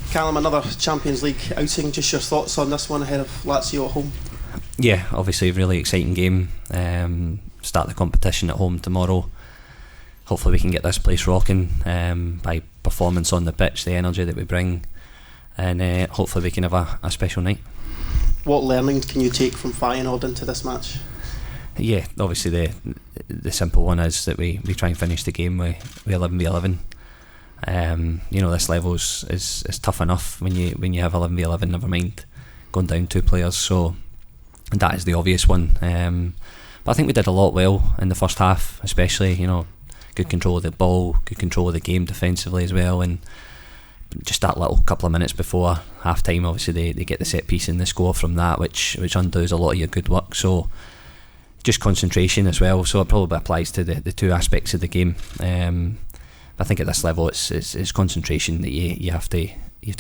Callum, another Champions League outing. Just your thoughts on this one ahead of Lazio at home? Yeah, obviously a really exciting game. Start the competition at home tomorrow. Hopefully we can get this place rocking by performance on the pitch, the energy that we bring, and hopefully we can have a special night. What learnings can you take from Feyenoord into this match? Yeah, obviously the simple one is that we try and finish the game with 11v11. This level is tough enough when you have 11v11, never mind going down 2 players, so that is the obvious one. But I think we did a lot well in the first half, especially, good control of the ball, good control of the game defensively as well, and just that little couple of minutes before half time, obviously they get the set piece and they score from that, which undoes a lot of your good work. So just concentration as well, so it probably applies to the 2 aspects of the game. I think at this level it's concentration that you have to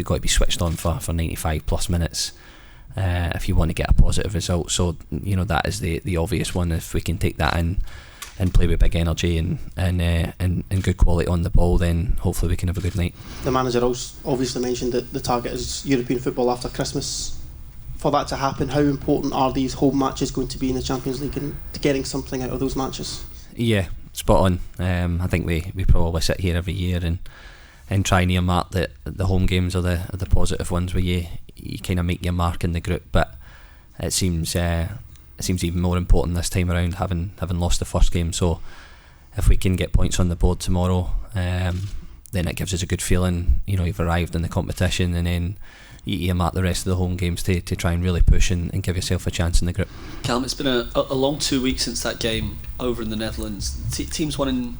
got to be switched on for 95 plus minutes if you want to get a positive result. So that is the obvious one. If we can take that in and play with big energy and good quality on the ball, then hopefully we can have a good night. The manager obviously mentioned that the target is European football after Christmas. For that to happen, how important are these home matches going to be in the Champions League and getting something out of those matches? Yeah, spot on. I think we probably sit here every year and try and earmark that the home games are the positive ones where you kind of make your mark in the group, but it seems even more important this time around, having lost the first game. So if we can get points on the board tomorrow, then it gives us a good feeling. You've arrived in the competition, and then you earmark the rest of the home games to try and really push and give yourself a chance in the group. Callum, it's been a long 2 weeks since that game over in the Netherlands. Teams won in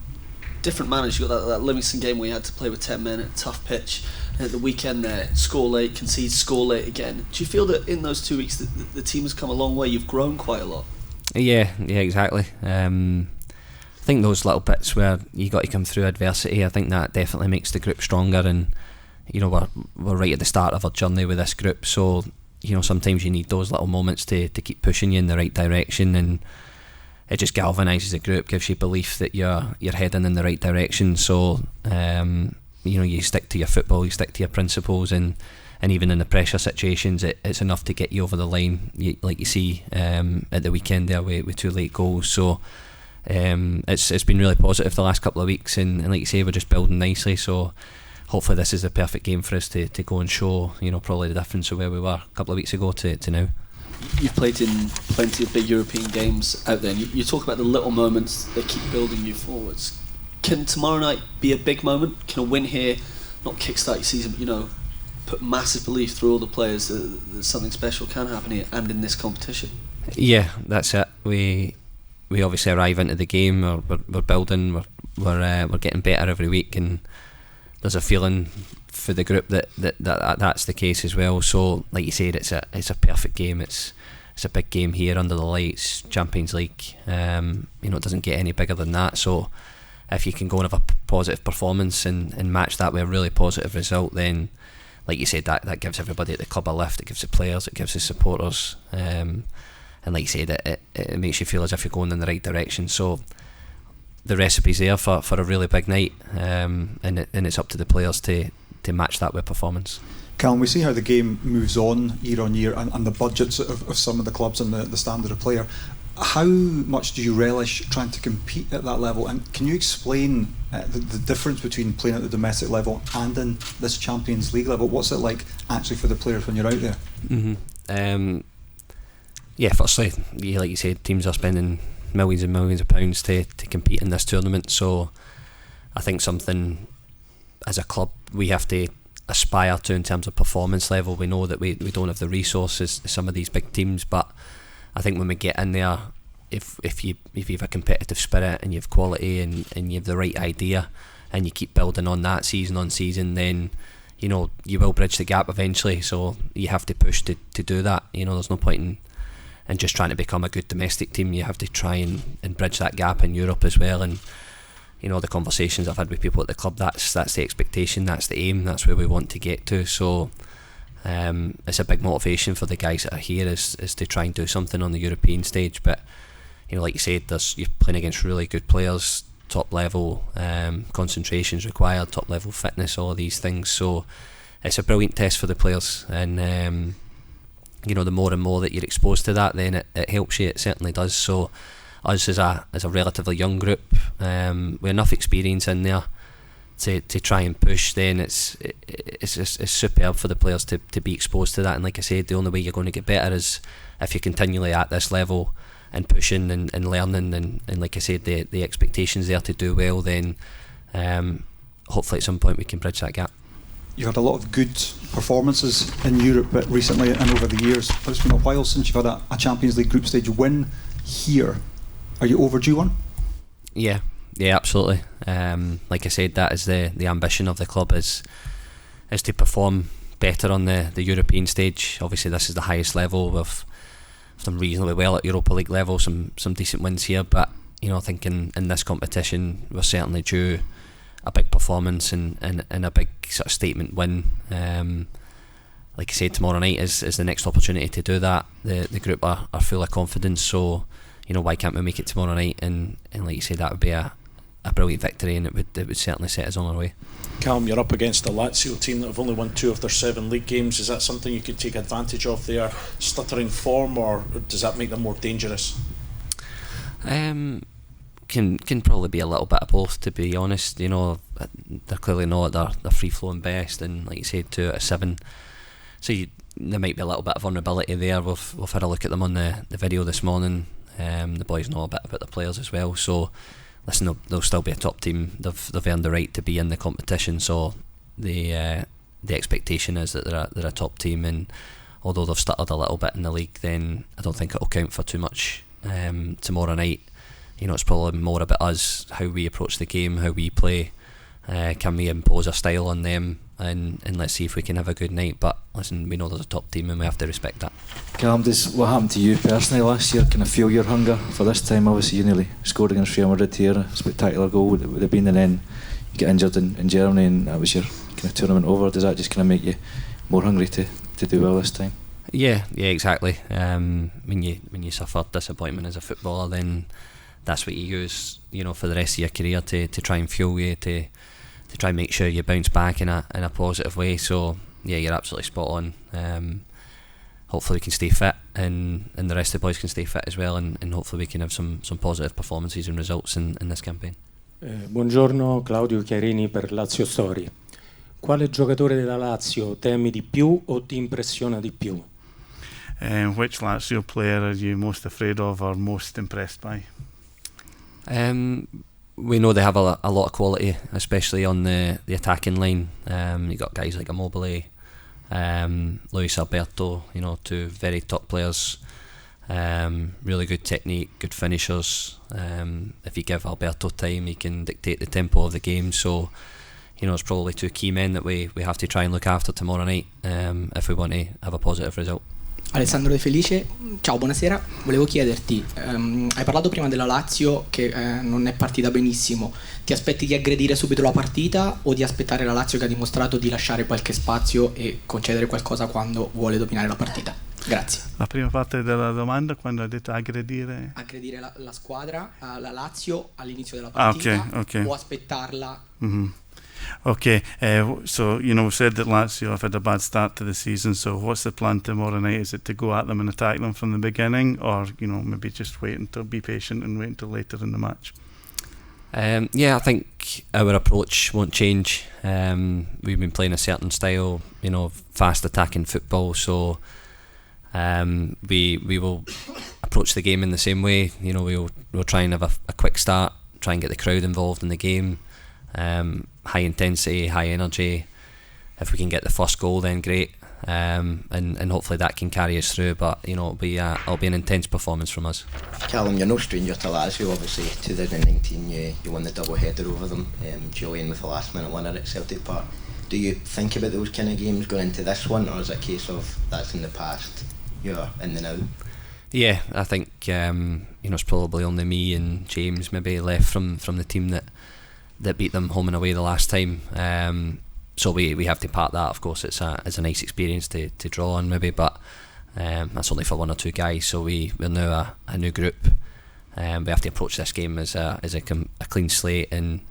different manners. You got that Livingston game where you had to play with 10 men at a tough pitch, and at the weekend there, score late, concede, score late again. Do you feel that in those 2 weeks the team has come a long way? You've grown quite a lot. Yeah, exactly. I think those little bits where you got to come through adversity, I think that definitely makes the group stronger, and we're right at the start of our journey with this group, so sometimes you need those little moments to keep pushing you in the right direction, and it just galvanises the group, gives you belief that you're heading in the right direction. So you stick to your football, you stick to your principles, and even in the pressure situations, it's enough to get you over the line, like you see at the weekend there with 2 late goals. So it's been really positive the last couple of weeks, and like you say, we're just building nicely. So hopefully this is the perfect game for us to go and show probably the difference of where we were a couple of weeks ago to now. You've played in plenty of big European games out there, and you talk about the little moments that keep building you forwards. Can tomorrow night be a big moment? Can a win here not kickstart your season, but put massive belief through all the players that something special can happen here and in this competition? Yeah, that's it. We obviously arrive into the game, we're building, we're getting better every week, and there's a feeling for the group that's the case as well. So like you said, it's a perfect game. It's a big game here under the lights, Champions League. It doesn't get any bigger than that. So if you can go and have a positive performance and match that with a really positive result, then like you said, that gives everybody at the club a lift. It gives the players, it gives the supporters, and like you said, it makes you feel as if you're going in the right direction. So the recipe's there for a really big night, and it's up to the players to match that with performance. Callum, we see how the game moves on year on year, and the budgets of some of the clubs and the standard of player. How much do you relish trying to compete at that level, and can you explain the difference between playing at the domestic level and in this Champions League level? What's it like actually for the players when you're out there? Firstly, like you said, teams are spending millions and millions of pounds to compete in this tournament, so I think something as a club we have to aspire to in terms of performance level. We know that we don't have the resources some of these big teams, but I think when we get in there, if you have a competitive spirit and you have quality and you have the right idea and you keep building on that season on season, then you will bridge the gap eventually. So you have to push to do that. There's no point in just trying to become a good domestic team. You have to try and bridge that gap in Europe as well. And the conversations I've had with people at the club, that's the expectation, that's the aim, that's where we want to get to. So it's a big motivation for the guys that are here is to try and do something on the European stage. But like you said, you're playing against really good players, top level concentrations required, top level fitness, all of these things. So it's a brilliant test for the players, and you know, the more and more that you're exposed to that, then it helps you. It certainly does. So us as a relatively young group, with enough experience in there to try and push, then it's superb for the players to be exposed to that. And like I said, the only way you're going to get better is if you're continually at this level and pushing and learning, and like I said, the expectations there to do well, then hopefully at some point we can bridge that gap. You've had a lot of good performances in Europe recently and over the years, but it's been a while since you've had a Champions League group stage win here. Are you overdue one? Yeah, absolutely. Like I said, that is the ambition of the club, is to perform better on the European stage. Obviously this is the highest level. We've done reasonably well at Europa League level, some decent wins here, but you know, I think in this competition we're certainly due a big performance and a big sort of statement win. Like I said, tomorrow night is the next opportunity to do that. The group are full of confidence, so you know, why can't we make it tomorrow night? And like you say, that would be a brilliant victory, and it would certainly set us on our way. Callum, you're up against a Lazio team that have only won 2 of their 7 league games. Is that something you could take advantage of, their stuttering form, or does that make them more dangerous? Can probably be a little bit of both, to be honest. You know, they're clearly not their free flowing best, and like you said, 2 out of 7. So there might be a little bit of vulnerability there. We've had a look at them on the video this morning. The boys know a bit about the players as well. So listen, they'll still be a top team. They've earned the right to be in the competition. So the expectation is that they're a top team, and although they've stuttered a little bit in the league, then I don't think it'll count for too much tomorrow night. You know, it's probably more about us, how we approach the game, how we play. Can we impose a style on them, and let's see if we can have a good night. But listen, we know there's a top team and we have to respect that. Callum, does what happened to you personally last year kind of fuel your hunger for this time? Obviously you nearly scored against Real Madrid here, a spectacular goal would have been, and then you get injured in Germany and that was your kind of tournament over. Does that just kind of make you more hungry to do well this time? Yeah, exactly. When you suffer disappointment as a footballer, then that's what you use, you know, for the rest of your career to try and fuel you, to try and make sure you bounce back in a positive way. So yeah, you're absolutely spot on. Hopefully we can stay fit, and the rest of the boys can stay fit as well, and hopefully we can have some positive performances and results in this campaign. Buongiorno, Claudio Chiarini per Lazio Story. Quale giocatore della Lazio temi di più o ti impressiona di più? Which Lazio player are you most afraid of or most impressed by? We know they have a lot of quality, especially on the attacking line. You got guys like Immobile, Luis Alberto, you know, 2 very top players. Really good technique, good finishers. If you give Alberto time, he can dictate the tempo of the game. So, you know, it's probably 2 key men that we have to try and look after tomorrow night if we want to have a positive result. Alessandro De Felice, ciao, buonasera. Volevo chiederti, hai parlato prima della Lazio che non è partita benissimo. Ti aspetti di aggredire subito la partita o di aspettare la Lazio che ha dimostrato di lasciare qualche spazio e concedere qualcosa quando vuole dominare la partita? Grazie. La prima parte della domanda, quando hai detto aggredire? Aggredire la squadra, la Lazio all'inizio della partita, okay. O aspettarla? Mm-hmm. Okay, so you know, we said that Lazio have had a bad start to the season, so what's the plan tomorrow night? Is it to go at them and attack them from the beginning, or, you know, maybe just be patient and wait until later in the match? Yeah, I think our approach won't change. We've been playing a certain style, you know, fast attacking football, so we will approach the game in the same way. You know, we'll try and have a quick start, try and get the crowd involved in the game. High intensity, high energy. If we can get the first goal, then great, and hopefully that can carry us through. But you know, it'll be an intense performance from us. Callum, you're no stranger to Lazio. Obviously, 2019 you won the double header over them. Julian with a last minute winner at Celtic Park. Do you think about those kind of games going into this one, or is it a case of that's in the past, you're in the now? Yeah, I think you know, it's probably only me and James maybe left from the team that beat them home and away the last time. So we have to part that. Of course, it's a nice experience to draw on maybe, but that's only for 1 or 2 guys. So we're now a new group. We have to approach this game as a clean slate and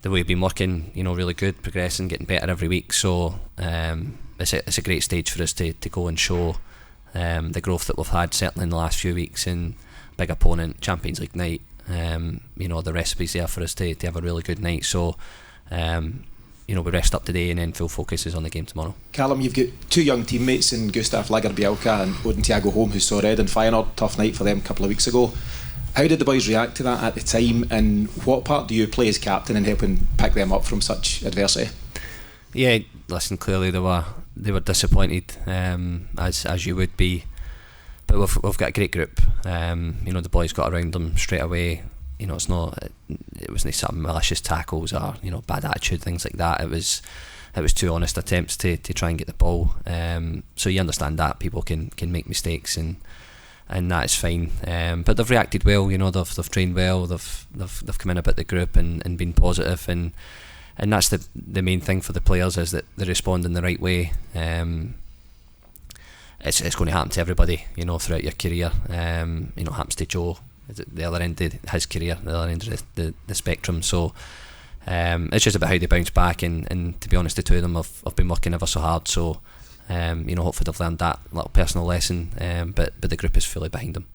way we've been working, really good, progressing, getting better every week. So it's a great stage for us to go and show the growth that we've had, certainly in the last few weeks, in big opponent, Champions League night. The recipe's there for us to have a really good night. So we rest up today, and then full focus is on the game tomorrow. Callum, you've got two young teammates in Gustav Lagerbielke and Odin Thiago Holm, who saw red in Feyenoord. Tough night for them a couple of weeks ago. How did the boys react to that at the time, and what part do you play as captain in helping pick them up from such adversity? Yeah, listen, clearly they were disappointed, as you would be, but we've got a great group. The boys got around them straight away. It wasn't some malicious tackles or bad attitude, things like that. It was two honest attempts to try and get the ball. So you understand that people can make mistakes, and that is fine. But they've reacted well. They've trained well. They've come in about the group and been positive, and that's the main thing for the players, is that they respond in the right way. It's going to happen to everybody, throughout your career. Happens to Joe at the other end of his career, the other end of the spectrum. So it's just about how they bounce back, and to be honest, the two of them have been working ever so hard. So hopefully they've learned that little personal lesson. But the group is fully behind them.